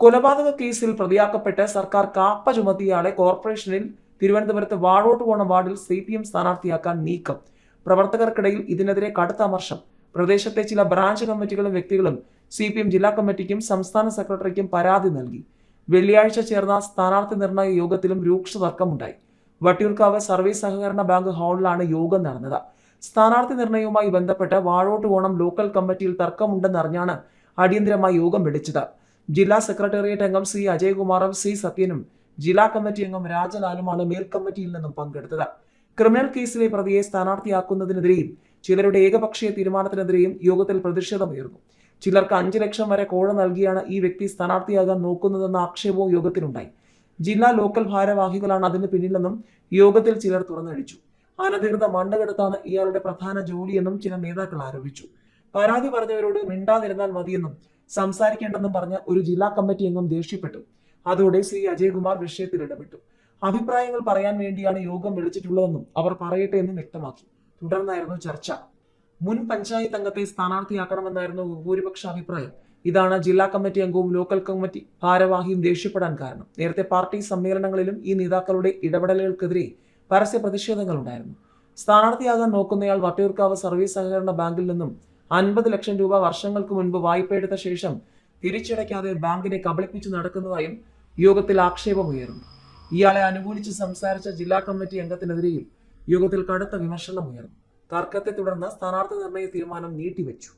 കൊലപാതക കേസിൽ പ്രതിയാക്കപ്പെട്ട് സർക്കാർ കാപ്പ ചുമത്തിയയാളെ കോർപ്പറേഷനിൽ തിരുവനന്തപുരത്ത് വാഴോട്ടുകോണം വാർഡിൽ CPM സ്ഥാനാർത്ഥിയാക്കാൻ നീക്കം. പ്രവർത്തകർക്കിടയിൽ ഇതിനെതിരെ കടുത്ത അമർഷം. പ്രദേശത്തെ ചില ബ്രാഞ്ച് കമ്മിറ്റികളും വ്യക്തികളും CPM ജില്ലാ കമ്മിറ്റിക്കും സംസ്ഥാന സെക്രട്ടറിക്കും പരാതി നൽകി. വെള്ളിയാഴ്ച ചേർന്ന സ്ഥാനാർത്ഥി നിർണയ യോഗത്തിലും രൂക്ഷ തർക്കമുണ്ടായി. വട്ടിയൂർക്കാവ് സർവീസ് സഹകരണ ബാങ്ക് ഹാളിലാണ് യോഗം നടന്നത്. സ്ഥാനാർത്ഥി നിർണയവുമായി ബന്ധപ്പെട്ട് വാഴോട്ടുകോണം ലോക്കൽ കമ്മിറ്റിയിൽ തർക്കമുണ്ടെന്നറിഞ്ഞാണ് അടിയന്തരമായി യോഗം വിളിച്ചത്. ജില്ലാ സെക്രട്ടേറിയറ്റ് അംഗം C അജയ്കുമാറും C സത്യനും ജില്ലാ കമ്മിറ്റി അംഗം രാജലാലുമാണ് മേൽക്കമ്മിറ്റിയിൽ നിന്നും പങ്കെടുത്തത്. ക്രിമിനൽ കേസിലെ പ്രതിയെ സ്ഥാനാർത്ഥിയാക്കുന്നതിനെതിരെയും ചിലരുടെ ഏകപക്ഷീയ തീരുമാനത്തിനെതിരെയും യോഗത്തിൽ പ്രതിഷേധമുയർന്നു. ചിലർക്ക് 5 ലക്ഷം വരെ കോഴ നൽകിയാണ് ഈ വ്യക്തി സ്ഥാനാർത്ഥിയാകാൻ നോക്കുന്നതെന്ന ആക്ഷേപവും യോഗത്തിലുണ്ടായി. ജില്ലാ ലോക്കൽ ഭാരവാഹികളാണ് അതിന് പിന്നിലെന്നും യോഗത്തിൽ ചിലർ തുറന്നടിച്ചു. അനധികൃത മണ്ണുകടത്താണ് ഇയാളുടെ പ്രധാന ജോലിയെന്നും ചില നേതാക്കൾ ആരോപിച്ചു. പരാതി പറഞ്ഞവരോട് മിണ്ടാതിരുന്നാൽ മതിയെന്നും സംസാരിക്കേണ്ടെന്നും പറഞ്ഞ ഒരു ജില്ലാ കമ്മിറ്റി അംഗം ദേഷ്യപ്പെട്ടു. അതോടെ C അജയ്കുമാർ വിഷയത്തിൽ ഇടപെട്ടു. അഭിപ്രായങ്ങൾ പറയാൻ വേണ്ടിയാണ് യോഗം വിളിച്ചിട്ടുള്ളതെന്നും അവർ പറയട്ടെ എന്നും വ്യക്തമാക്കി. തുടർന്നായിരുന്നു ചർച്ച. മുൻ പഞ്ചായത്ത് അംഗത്തെ സ്ഥാനാർത്ഥിയാക്കണമെന്നായിരുന്നു ഭൂരിപക്ഷ അഭിപ്രായം. ഇതാണ് ജില്ലാ കമ്മിറ്റി അംഗവും ലോക്കൽ കമ്മിറ്റി ഭാരവാഹിയും ദേഷ്യപ്പെടാൻ കാരണം. നേരത്തെ പാർട്ടി സമ്മേളനങ്ങളിലും ഈ നേതാക്കളുടെ ഇടപെടലുകൾക്കെതിരെ പരസ്യ പ്രതിഷേധങ്ങൾ ഉണ്ടായിരുന്നു. സ്ഥാനാർത്ഥിയാകാൻ നോക്കുന്നയാൾ വട്ടിയൂർക്കാവ് സർവീസ് സഹകരണ ബാങ്കിൽ നിന്നും 50 ലക്ഷം രൂപ വർഷങ്ങൾക്ക് മുൻപ് വായ്പയെടുത്ത ശേഷം തിരിച്ചടയ്ക്കാതെ ബാങ്കിനെ കബളിപ്പിച്ചു നടക്കുന്നതായും യോഗത്തിൽ ആക്ഷേപമുയർന്നു. ഇയാളെ അനുകൂലിച്ച് സംസാരിച്ച ജില്ലാ കമ്മിറ്റി അംഗത്തിനെതിരെയും യോഗത്തിൽ കടുത്ത വിമർശനമുയർന്നു. തർക്കത്തെ തുടർന്ന് സ്ഥാനാർത്ഥി നിർണയ തീരുമാനം നീട്ടിവെച്ചു.